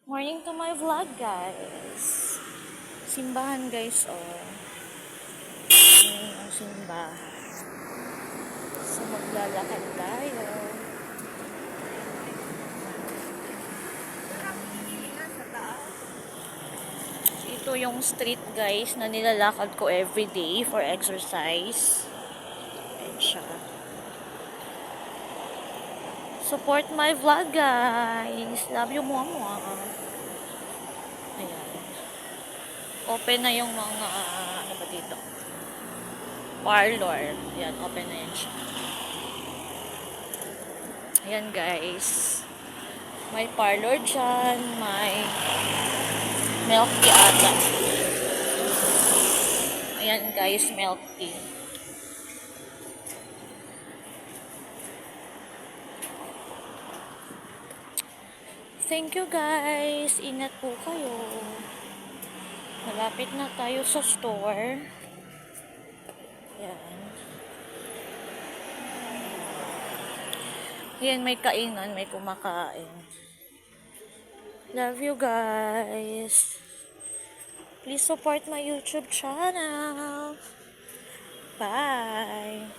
Morning to my vlog, guys. Simbahan, guys, oh. Ngayon ang simbahan. So, maglalakad tayo. Ito yung street, guys, na nilalakad ko everyday for exercise. Ayan siya. Support my vlog, guys. Love you, mama. Ayan. Open na yung mga, ano ba dito? Parlor. Ayan, open na yan siya. Ayan, guys. May parlor dyan. May milk tea ata. Ayan, guys, milk tea. Thank you, guys. Ingat po kayo. Malapit na tayo sa store. Ayan. Ayan, may kainan, may kumakain. Love you, guys. Please support my YouTube channel. Bye.